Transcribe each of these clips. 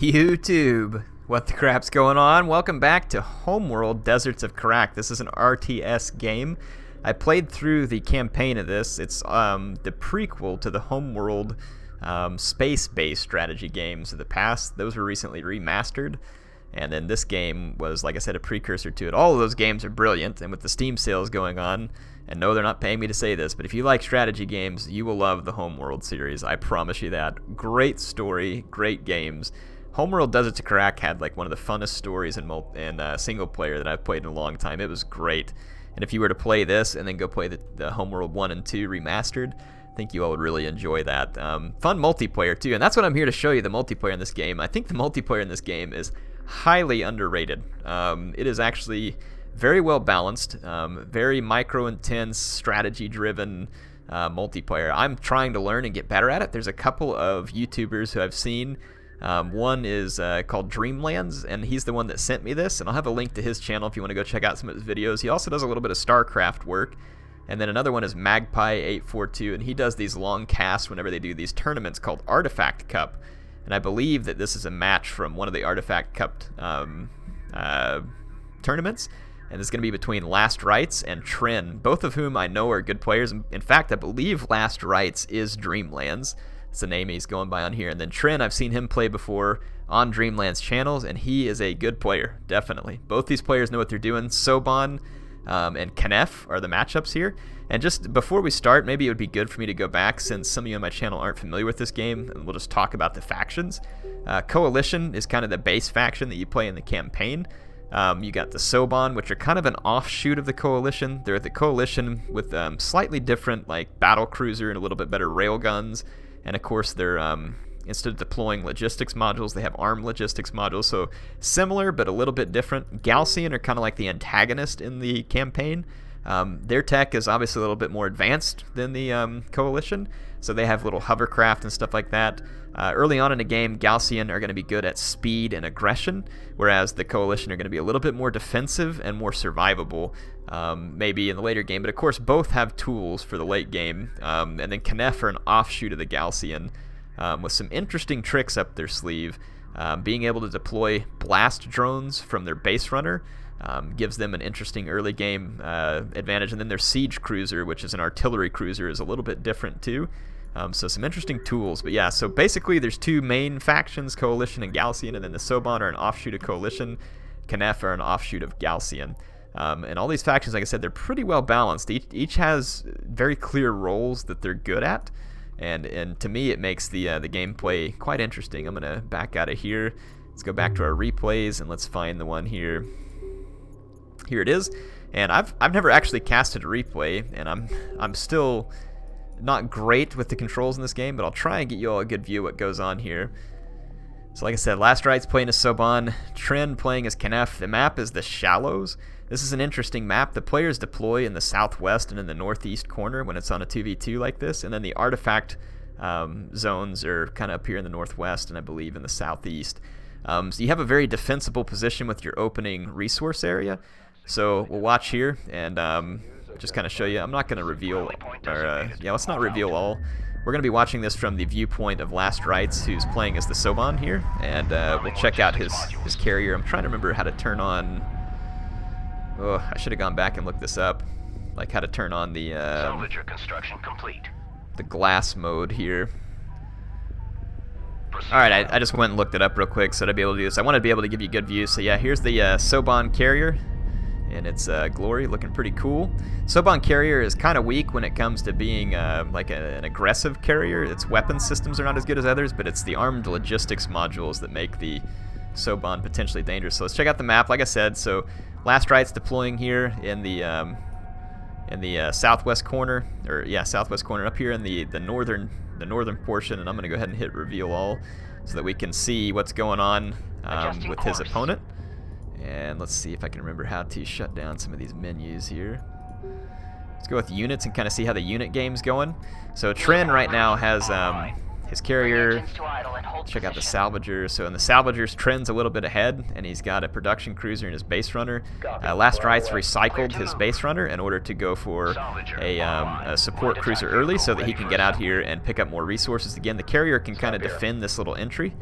YouTube, what the crap's going on? Welcome back to Homeworld Deserts of Kharak. This is an RTS game. I played through the campaign of this. It's the prequel to the Homeworld space-based strategy games of the past. Those were recently remastered. And then this game was, like I said, a precursor to it. All of those games are brilliant, and with the Steam sales going on, and no, they're not paying me to say this, but if you like strategy games, you will love the Homeworld series. I promise you that. Great story, great games. Homeworld Deserts of Kharak had like one of the funnest stories in single player that I've played in a long time. It was great. And if you were to play this and then go play the Homeworld 1 and 2 remastered, I think you all would really enjoy that. Fun multiplayer too, and that's what I'm here to show you, the multiplayer in this game. I think the multiplayer in this game is highly underrated. It is actually very well balanced, very micro-intense, strategy-driven multiplayer. I'm trying to learn and get better at it. There's a couple of YouTubers who I've seen. One is called Dreamlands, and he's the one that sent me this, and I'll have a link to his channel if you want to go check out some of his videos. He also does a little bit of StarCraft work. And then another one is Magpie 842, and he does these long casts whenever they do these tournaments called Artifact Cup. And I believe that this is a match from one of the Artifact Cup tournaments, and it's going to be between Last Rites and Tren, both of whom I know are good players. In fact, I believe Last Rites is Dreamlands. It's the name he's going by on here. And then Tren, I've seen him play before on Dreamlands channels, and he is a good player, definitely. Both these players know what they're doing. Soban and Knef are the matchups here. And just before we start, maybe it would be good for me to go back, since some of you on my channel aren't familiar with this game, and we'll just talk about the factions. Coalition is kind of the base faction that you play in the campaign. You got the Soban, which are kind of an offshoot of the Coalition. They're the Coalition with slightly different like battle cruiser and a little bit better railguns. And of course, they're instead of deploying logistics modules, they have armed logistics modules. So similar, but a little bit different. Galcian are kind of like the antagonist in the campaign. Their tech is obviously a little bit more advanced than the Coalition. So they have little hovercraft and stuff like that. Early on in the game, Galcian are going to be good at speed and aggression, whereas the Coalition are going to be a little bit more defensive and more survivable, maybe in the later game. But of course, both have tools for the late game. And then Knef are an offshoot of the Galcian, with some interesting tricks up their sleeve. Being able to deploy blast drones from their base runner gives them an interesting early game advantage. And then their siege cruiser, which is an artillery cruiser, is a little bit different too. So some interesting tools. But yeah, so basically there's two main factions, Coalition and Galcian, and then the Soban are an offshoot of Coalition. Knef are an offshoot of Galcian. And all these factions, like I said, they're pretty well balanced. Each has very clear roles that they're good at. And to me, it makes the gameplay quite interesting. I'm going to back out of here. Let's go back to our replays, and let's find the one here. Here it is. And I've never actually casted a replay, and I'm still not great with the controls in this game, but I'll try and get you all a good view of what goes on here. So like I said, Last Rites playing as Soban, Tren playing as Knef. The map is the Shallows. This is an interesting map. The players deploy in the southwest and in the northeast corner when it's on a 2v2 like this, and then the artifact zones are kind of up here in the northwest and I believe in the southeast. So you have a very defensible position with your opening resource area. So we'll watch here and just kind of show you. I'm not going to reveal, or yeah, let's not reveal all. We're going to be watching this from the viewpoint of Last Rites, who's playing as the Soban here, and we'll check out his carrier. I'm trying to remember how to turn on. Oh, I should have gone back and looked this up, like how to turn on the Salvager construction complete. The glass mode here. All right, I just went and looked it up real quick so that I'd be able to do this. I wanted to be able to give you good views. So yeah, here's the Soban carrier, and it's glory, looking pretty cool. Soban carrier is kind of weak when it comes to being like an aggressive carrier. Its weapon systems are not as good as others, but it's the armed logistics modules that make the Soban potentially dangerous. So let's check out the map. Like I said, so Last Rites deploying here in the southwest corner, or yeah, southwest corner, up here in the northern portion, and I'm going to go ahead and hit reveal all so that we can see what's going on with his opponent. And let's see if I can remember how to shut down some of these menus here. Let's go with units and kind of see how the unit game's going. So Tren right now has his carrier. Check out the salvager. So in the salvagers, Tren's a little bit ahead, and he's got a production cruiser in his base runner. Last Rites recycled his base runner in order to go for a support cruiser early so that he can get out here and pick up more resources again. The carrier can kind of defend this little entry.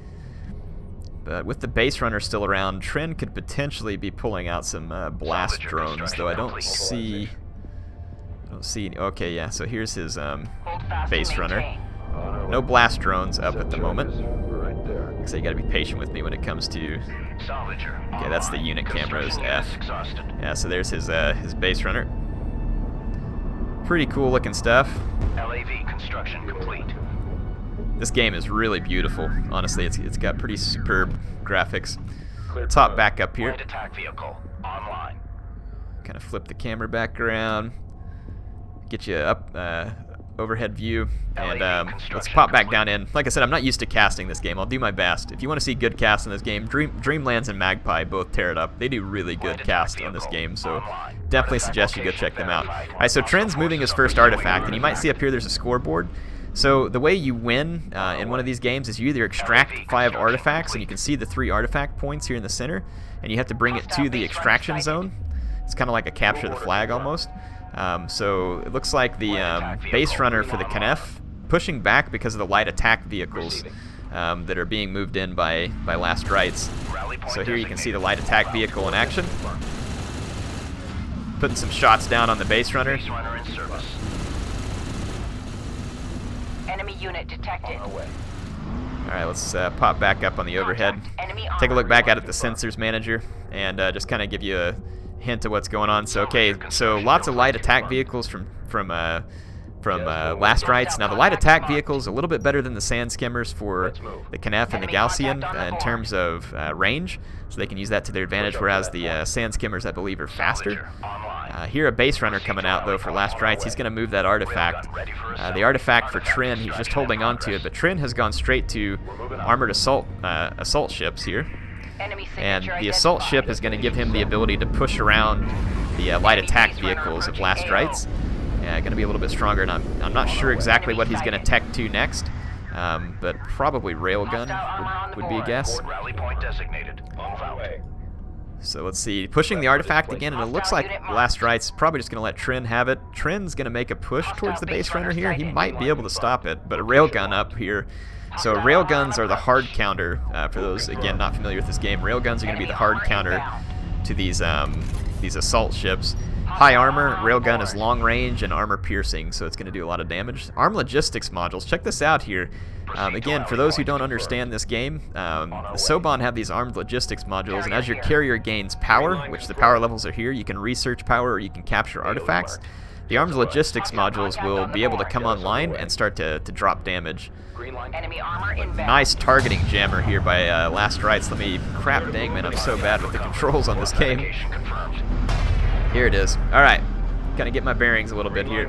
But with the base runner still around, Tren could potentially be pulling out some blast drones, though I don't see... Okay, yeah, so here's his base runner. No blast drones up at the moment. So you gotta be patient with me when it comes to... Okay, that's the unit cameras, F. Yeah, so there's his base runner. Pretty cool looking stuff. LAV construction complete. This game is really beautiful. Honestly, it's got pretty superb graphics. Let's hop back up here. Light attack vehicle online. Kind of flip the camera back around. Get you up overhead view, and let's pop back down in. Like I said, I'm not used to casting this game. I'll do my best. If you want to see good cast in this game, Dreamlands and Magpie both tear it up. They do really good cast on this game, so definitely suggest you go check them out. Alright, so Tren's moving his first artifact, and you might see up here there's a scoreboard. So the way you win in one of these games is you either extract 5 artifacts, and you can see the 3 artifact points here in the center, and you have to bring it to the extraction zone. It's kind of like a capture the flag almost. So it looks like the base runner for the Knef pushing back because of the light attack vehicles that are being moved in by Last Rites. So here you can see the light attack vehicle in action. Putting some shots down on the base runner. Enemy unit detected. Alright, let's pop back up on the overhead. Take a look back at the sensors manager and just kind of give you a hint of what's going on. So okay, so lots of light attack vehicles from Last Rites. Now the light attack vehicle is a little bit better than the sand skimmers for the Knef and the Gaussian in terms of range, so they can use that to their advantage, whereas the sand skimmers, I believe, are faster. Here a base runner coming out though for Last Rites. He's going to move that artifact. The artifact for Tren, he's just holding on to it, but Tren has gone straight to armored assault ships here. And the assault ship is going to give him the ability to push around the light attack vehicles of Last Rites. Going to be a little bit stronger, and I'm not sure exactly what he's going to tech to next, but probably railgun would be a guess. So let's see, pushing the artifact again, and it looks like Last Rites probably just going to let Tren have it. Tren's going to make a push towards the base runner here. He might be able to stop it, but a railgun up here. So railguns are the hard counter, for those, again, not familiar with this game. Railguns are going to be the hard counter to these assault ships. High armor, railgun is long range and armor piercing, so it's going to do a lot of damage. Arm logistics modules, check this out here. Again, for those who don't understand this game, the Soban have these armed logistics modules, and as your carrier gains power, which the power levels are here, you can research power or you can capture artifacts. The armed logistics modules will be able to come online and start to drop damage. Nice targeting jammer here by Last Rites. Crap dang man, I'm so bad with the controls on this game. Here it is. Alright, kind of get my bearings a little bit here.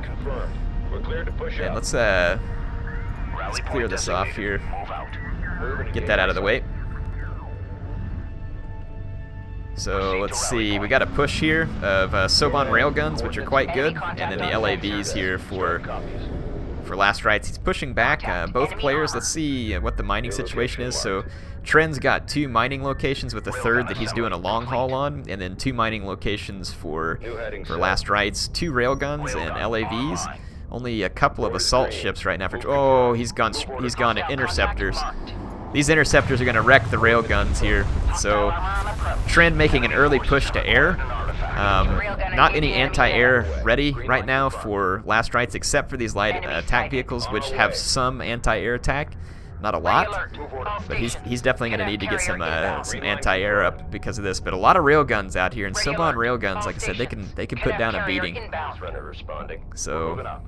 And let's clear this off here. Get that out of the way. So let's see, we got a push here of Soban railguns, which are quite good, and then the LAVs here for Last Rites. He's pushing back both players. Let's see what the mining situation is. So Tren's got 2 mining locations with a third that he's doing a long haul on, and then 2 mining locations for Last Rites, 2 railguns and LAVs. Only a couple of assault ships right now for. Oh, he's gone to interceptors. These interceptors are going to wreck the railguns here. So Tren making an early push to air. Not any anti-air ready right now for Last Rites, except for these light attack vehicles, which have some anti-air attack. Not a lot, but he's definitely going to need to get some anti-air up because of this. But a lot of railguns out here, and Soban railguns, like I said, they can put down a beating. So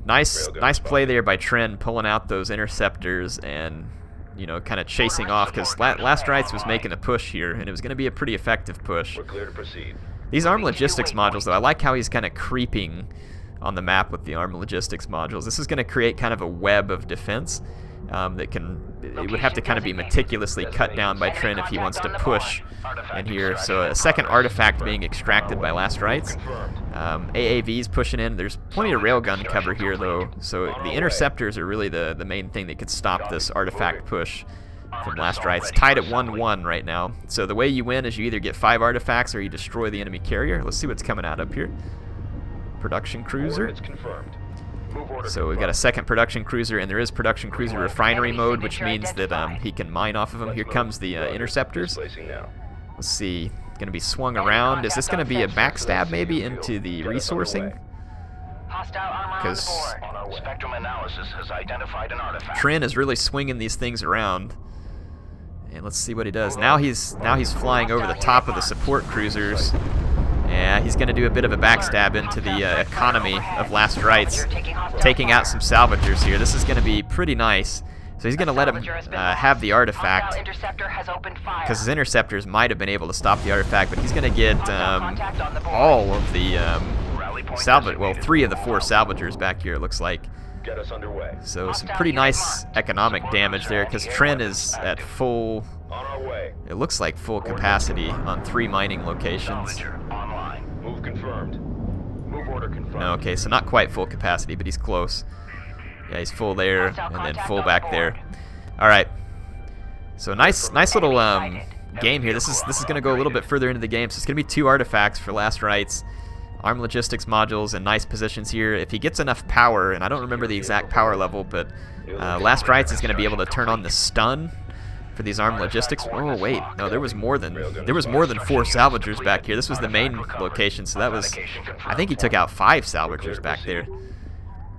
nice play there by Tren, pulling out those interceptors and, you know, kind of chasing off, because Last Rites was making a push here, and it was going to be a pretty effective push. These arm logistics modules, though, I like how he's kind of creeping on the map with the arm logistics modules. This is going to create kind of a web of defense it would have to kind of be meticulously cut down by Tren if he wants to push in here. So a second artifact being extracted by Last Rites. AAVs pushing in. There's plenty of railgun cover here, though, so the interceptors are really the main thing that could stop this artifact push from Last Rites. Tied at 1-1 right now. So the way you win is you either get 5 artifacts or you destroy the enemy carrier. Let's see what's coming out up here. Production cruiser. So we've got a second production cruiser, and there is production cruiser refinery mode, which means that he can mine off of them. Here comes the interceptors. Let's see, going to be swung around. Is this going to be a backstab maybe into the resourcing? Because Spectrum analysis has identified an artifact. Tren is really swinging these things around. And let's see what he does. Now he's flying over the top of the support cruisers. Yeah, he's going to do a bit of a backstab into the economy of Last Rites, taking out some salvagers here. This is going to be pretty nice. So he's going to let him have the artifact, because his interceptors might have been able to stop the artifact, but he's going to get all of the well, 3 of the 4 salvagers back here, it looks like. So some pretty nice economic damage there, because Tren is at full, it looks like full capacity on 3 mining locations. Move confirmed. Move order confirmed. Okay, so not quite full capacity, but he's close. Yeah, he's full there, and then full back there. All right. So nice little game here. This is going to go a little bit further into the game. So it's going to be 2 artifacts for Last Rites, armed logistics modules, and nice positions here. If he gets enough power, and I don't remember the exact power level, but Last Rites is going to be able to turn on the stun for these armed logistics. Oh wait, no, there was more than 4 salvagers back here. This was the main location, so that was, I think he took out 5 salvagers back there.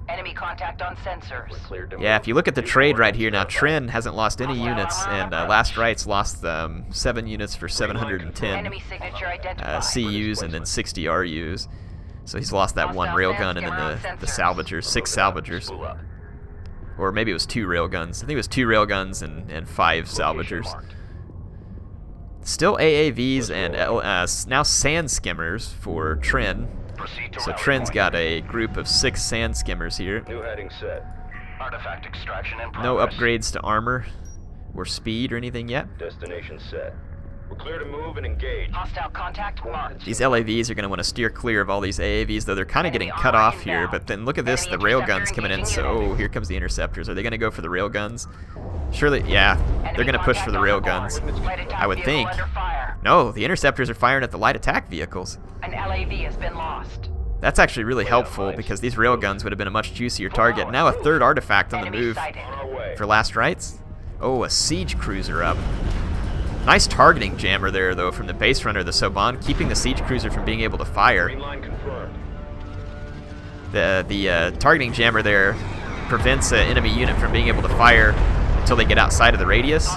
Enemy contact on sensors. Yeah, if you look at the trade right here, now Tren hasn't lost any units, and Last Rites lost 7 units for 710 Enemy signature identified. CUs and then 60 RUs. So he's lost that 1 railgun and then the salvagers, 6 salvagers. Or maybe it was 2 railguns. I think it was 2 railguns and 5 salvagers. Still AAVs and now sand skimmers for Tren. So Tren's got a group of 6 sand skimmers here. New heading set. Artifact extraction in No progress. upgrades to armor or speed or anything yet. Destination set. We're clear to move and engage. Hostile contact marked. These LAVs are going to want to steer clear of all these AAVs, though they're kind of getting cut off here. But then look at this, the railguns coming in. So, oh, here comes the interceptors. Are they going to go for the railguns? Surely, yeah, they're going to push for the railguns, I would think. No, the interceptors are firing at the light attack vehicles. An LAV has been lost. That's actually really helpful, because these railguns would have been a much juicier target. Now a 3rd artifact on the move for Last Rites. Oh, a siege cruiser up. Nice targeting jammer there, though, from the base runner, the Soban, keeping the siege cruiser from being able to fire. The targeting jammer there prevents an enemy unit from being able to fire until they get outside of the radius.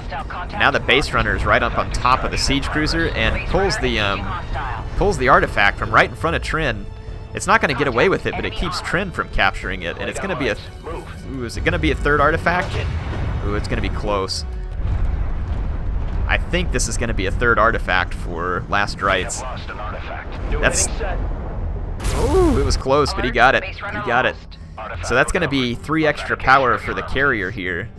Now the base runner is right up on top of the siege cruiser and pulls the artifact from right in front of Tren. It's not going to get away with it, but it keeps Tren from capturing it, and it's going to be a... Ooh, is it going to be a 3rd artifact? Ooh, it's going to be close. I think this is going to be a 3rd artifact for Last Rites. That's... Ooh, it was close, but he got it. He got it. So that's going to be 3 extra power for the carrier here.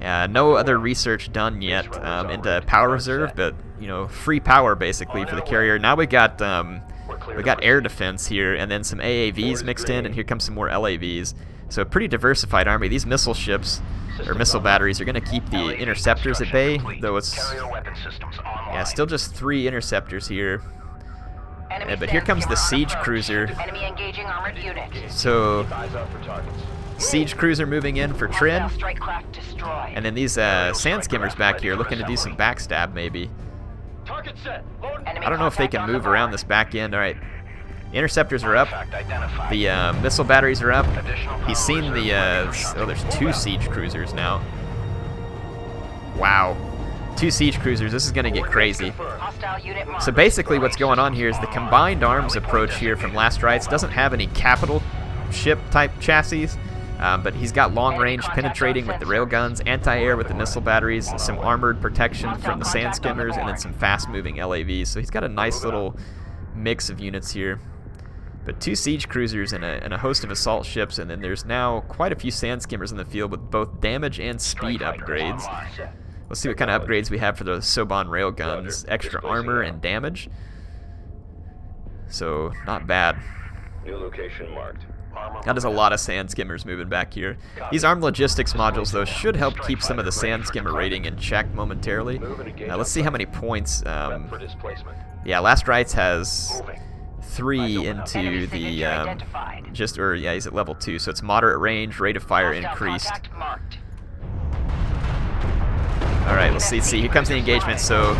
No other research done yet into power reserve, but you know, free power basically for the carrier. Now we got air defense here, and then some AAVs mixed in, and here comes some more LAVs. So a pretty diversified army. These missile ships or missile batteries are going to keep the interceptors at bay, though it's still just 3 interceptors here. But here comes the siege cruiser. Enemy engaging armored unit. So siege cruiser moving in for Tren, and then these sand skimmers back here looking to do some backstab maybe. I don't know if they can move around this back end. All right, interceptors are up. The missile batteries are up. He's seen the oh, there's 2 siege cruisers now. Wow, 2 siege cruisers. This is gonna get crazy. So basically what's going on here is the combined arms approach here from Last Rites doesn't have any capital ship type chassis, but he's got long range penetrating with the railguns, anti-air with the missile batteries, some armored protection from the sand skimmers, and then some fast moving LAVs. So he's got a nice little mix of units here. But 2 siege cruisers and a host of assault ships, and then there's now quite a few sand skimmers in the field with both damage and speed upgrades. Let's see what kind of upgrades we have for those Soban railguns. Extra armor and damage. So, not bad. New location marked. That is a lot of sand skimmers moving back here. These armed logistics modules, though, should help keep some of the sand skimmer rating in check momentarily. Let's see how many points. Yeah, Last Rites has 3 into the yeah, he's at level 2, so it's moderate range, rate of fire increased. All right, let's see. Here comes the engagement. So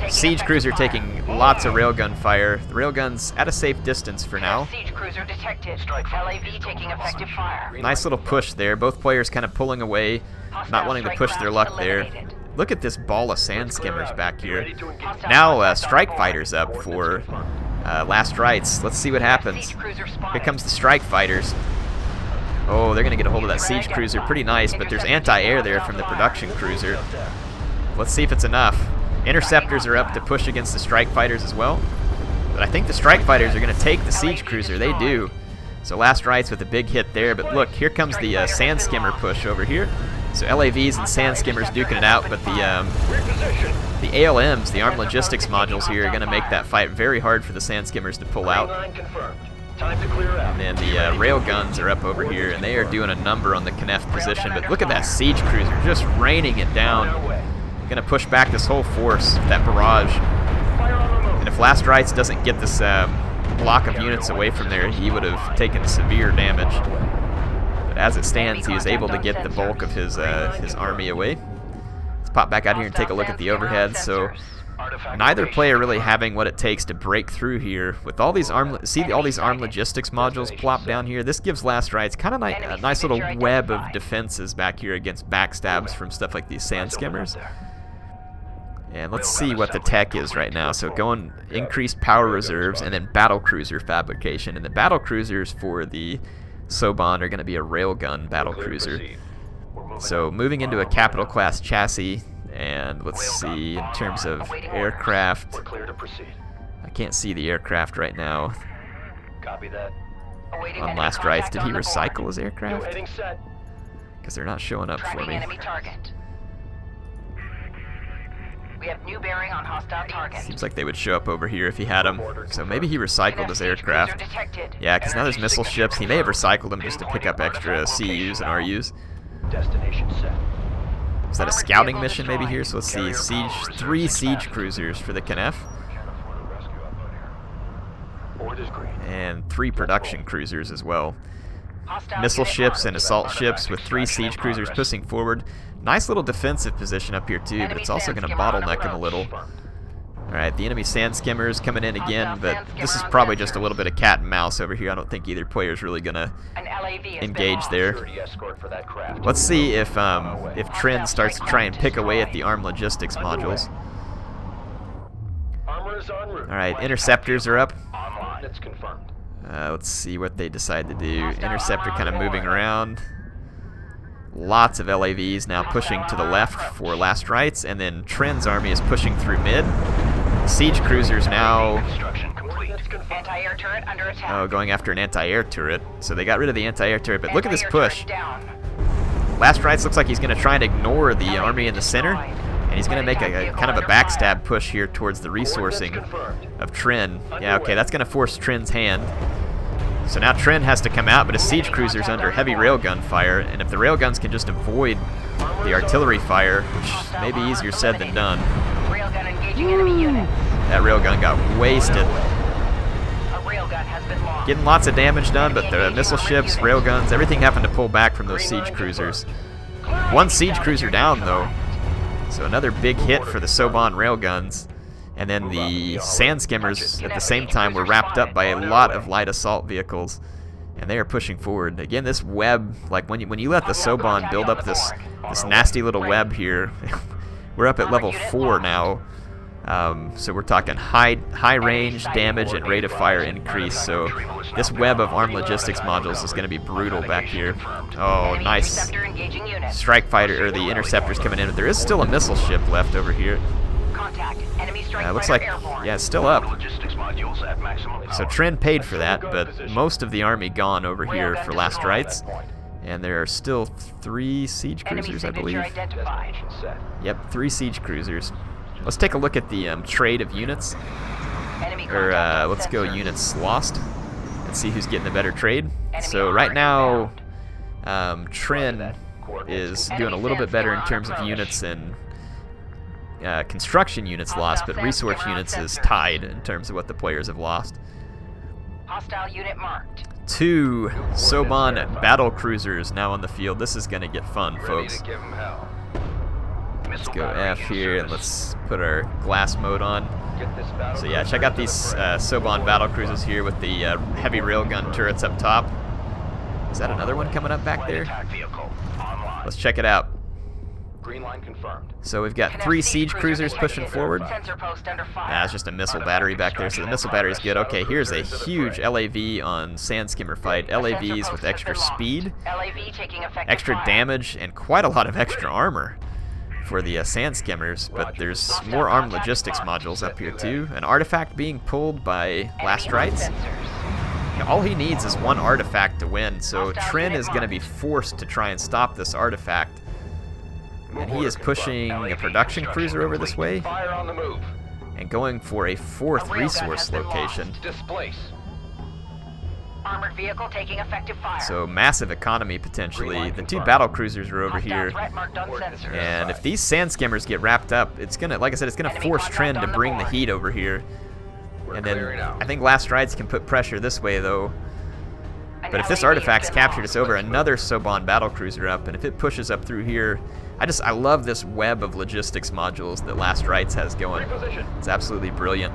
siege cruiser taking lots of railgun fire. The railgun's at a safe distance for now. Siege cruiser detected. LAV taking effective fire. Nice little push there. Both players kind of pulling away, not wanting to push their luck there. Look at this ball of sand skimmers back here. Now strike fighters up for last rites. Let's see what happens. Here comes the strike fighters. Oh, they're going to get a hold of that siege cruiser. Pretty nice, but there's anti-air there from the production cruiser. Let's see if it's enough. Interceptors are up to push against the strike fighters as well. But I think the strike fighters are going to take the siege cruiser. They do. So last rites with a big hit there. But look, here comes the sand skimmer push over here. So LAVs and sand skimmers duking it out, but the ALMs, the armed logistics modules here, are going to make that fight very hard for the sand skimmers to pull out. And then the rail guns are up over here, and they are doing a number on the Knef position. But look at that siege cruiser, just raining it down. Gonna push back this whole force, that barrage. And if Last Rites doesn't get this block of units away from there, he would have taken severe damage. But as it stands, he was able to get the bulk of his army away. Let's pop back out here and take a look at the overhead. So neither player really having what it takes to break through here. With all these armed logistics modules plop down here, this gives Last Rites kind of a nice little web of defenses back here against backstabs from stuff like these sand skimmers. And let's see what the tech is right now. So going increased power reserves and then battle cruiser fabrication. And the battle cruisers for the Soban are going to be a railgun battle cruiser. So moving into a capital class chassis. And let's see, in terms of aircraft, I can't see the aircraft right now. On Last Rites, did he recycle his aircraft? Because they're not showing up for me. We have new bearing on hostile target. Seems like they would show up over here if he had them. So maybe he recycled his aircraft. Yeah, because now there's missile ships. He may have recycled them just to pick up extra CUs and RUs. Destination set. Is that a scouting mission maybe here? So let's see, 3 siege cruisers for the Knef. And 3 production cruisers as well. Missile ships and assault ships with 3 siege cruisers pushing forward. Nice little defensive position up here too, but it's also going to bottleneck them a little. Alright, the enemy sand skimmers coming in again, but this is probably just a little bit of cat and mouse over here. I don't think either player is really going to engage there. Let's see if Tren starts to try and pick away at the armed logistics modules. Alright, interceptors are up. Let's see what they decide to do. Interceptor kind of moving around. Lots of LAVs now pushing to the left for Last Rites, and then Tren's army is pushing through mid. Siege cruisers now going after an anti-air turret. So they got rid of the anti-air turret, but look at this push. Last Rites looks like he's going to try and ignore the army in the center, and he's going to make a kind of a backstab push here towards the resourcing of Tren. Yeah, okay, that's going to force Tren's hand. So now Tren has to come out, but his siege cruiser's under heavy railgun fire, and if the railguns can just avoid the artillery fire, which may be easier said than done. Railgun engaging enemy units. That railgun got wasted. A railgun has been lost. Getting lots of damage done, but the missile ships, railguns, everything having to pull back from those siege cruisers. 1 siege cruiser down, though. So another big hit for the Soban railguns. And then the sand skimmers at the same time were wrapped up by a lot of light assault vehicles, and they are pushing forward. Again, this web, like when you let the Soban build up this nasty little web here, we're up at level 4 now. So we're talking high range damage and rate of fire increase. So this web of armed logistics modules is going to be brutal back here. Oh, nice. Strike fighter, or the interceptors coming in, but there is still a missile ship left over here. Looks like, yeah, it's still up. So Tren paid for that, but most of the army gone over here for Last Rites. And there are still 3 siege cruisers, I believe. Yep, 3 siege cruisers. Let's take a look at the trade of units. Or let's go units lost and see who's getting the better trade. So right now, Tren is doing a little bit better in terms of units and construction units lost, but resource units is tied in terms of what the players have lost. Hostile unit marked. 2 Soban battle cruisers now on the field. This is going to get fun, Ready folks. to give 'em hell. Let's go F here, and let's put our glass mode on. Get this battle So yeah, check out these Soban battle cruisers here with the heavy railgun turrets up top. Is that another one coming up back there? Attack vehicle online. Let's check it out. Green line confirmed. So we've got 3 siege cruisers pushing forward. Sensor post under fire. Nah, it's just a missile battery back there, so the missile battery's good. Okay, here's a huge LAV on Sand Skimmer fight. LAVs with extra speed, LAV taking effective extra fire. damage, and quite a lot of extra armor for the Sand Skimmers, but there's more armed logistics modules up here too. An artifact being pulled by Last Rites. All he needs is 1 artifact to win, so Tren is going to be forced to try and stop this artifact. And he is pushing a production cruiser over this way Fire on the move. and going for a 4th resource location. Displace. Armored vehicle taking effective fire. So massive economy potentially. The 2 battle cruisers are over Hostile here. threat marked on sensor. And if these Sand Skimmers get wrapped up, it's gonna, like I said, it's gonna force Tren to bring the heat over here. And then I think Last Rides can put pressure this way though. But if this artifact's captured, it's over. Another Soban battle cruiser up, and if it pushes up through here, I love this web of logistics modules that Last Rites has going. Reposition. It's absolutely brilliant.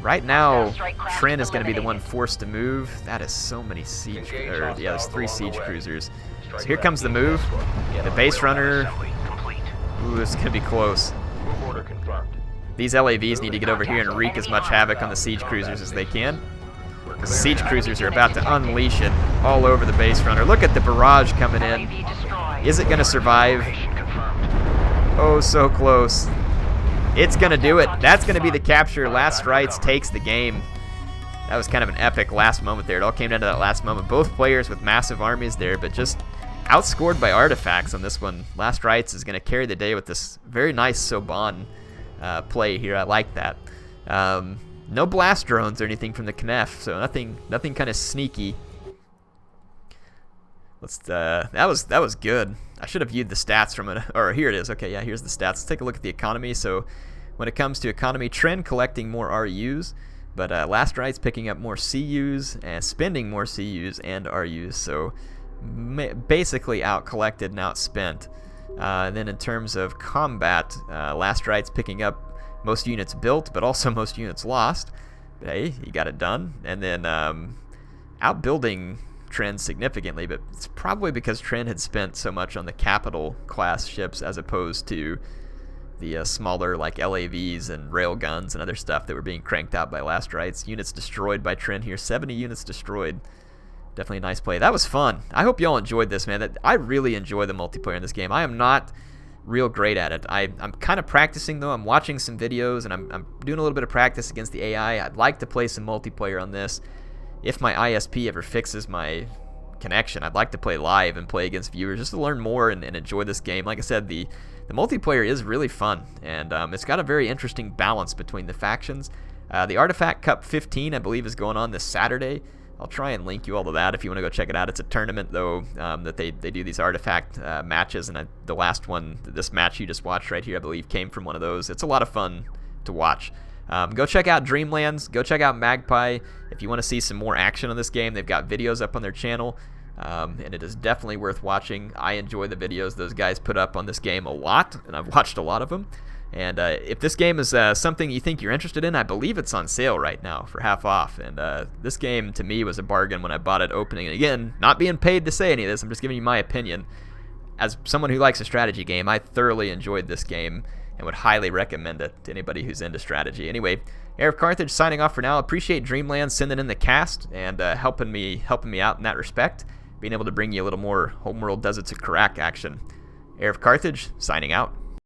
Right now, Tren is going to be the one forced to move. That is so many siege, or yeah, there's 3 siege cruisers. So here comes the move. The base runner. Ooh, it's going to be close. Move order confirmed. These LAVs need to get over here and wreak as much havoc on the siege cruisers as they can. Because the siege cruisers are about to unleash it all over the base runner. Look at the barrage coming in. LAV destroyed. Is it going to survive? Mission confirmed. Oh, so close. It's going to do it. That's going to be the capture. Last Rites takes the game. That was kind of an epic last moment there. It all came down to that last moment. Both players with massive armies there, but just outscored by artifacts on this one. Last Rites is going to carry the day with this very nice Soban play here. I like that. No blast drones or anything from the Knef, so nothing kind of sneaky. Let's that was good. I should have viewed the stats from it. Or here it is. Okay, yeah, here's the stats. Let's take a look at the economy. So when it comes to economy, Tren collecting more RUs, but Last Rites picking up more CUs and spending more CUs and RUs. So basically out collected and outspent. And then in terms of combat, Last Rites picking up most units built, but also most units lost. But hey, he got it done. And then outbuilding Tren significantly, but it's probably because Tren had spent so much on the capital class ships as opposed to the smaller like LAVs and railguns and other stuff that were being cranked out by Last Rites. Units destroyed by Tren here, 70 units destroyed. Definitely a nice play. That was fun. I hope y'all enjoyed this, man. I really enjoy the multiplayer in this game. I am not real great at it. I'm kind of practicing though. I'm watching some videos and I'm doing a little bit of practice against the AI. I'd like to play some multiplayer on this. If my ISP ever fixes my connection, I'd like to play live and play against viewers just to learn more and enjoy this game. Like I said, the multiplayer is really fun, and it's got a very interesting balance between the factions. The Artifact Cup 15, I believe, is going on this Saturday. I'll try and link you all to that if you want to go check it out. It's a tournament, though, that they do these Artifact matches, and the last one, this match you just watched right here, I believe, came from one of those. It's a lot of fun to watch. Go check out Dreamlands. Go check out Magpie. If you want to see some more action on this game, they've got videos up on their channel, and it is definitely worth watching. I enjoy the videos those guys put up on this game a lot, and I've watched a lot of them. And if this game is something you think you're interested in, I believe it's on sale right now for half off. And this game, to me, was a bargain when I bought it opening. And again, not being paid to say any of this, I'm just giving you my opinion. As someone who likes a strategy game, I thoroughly enjoyed this game and would highly recommend it to anybody who's into strategy. Anyway, HeirofCarthage signing off for now. Appreciate Dreamlands sending in the cast and helping me out in that respect, being able to bring you a little more Homeworld Deserts of Kharak action. HeirofCarthage signing out.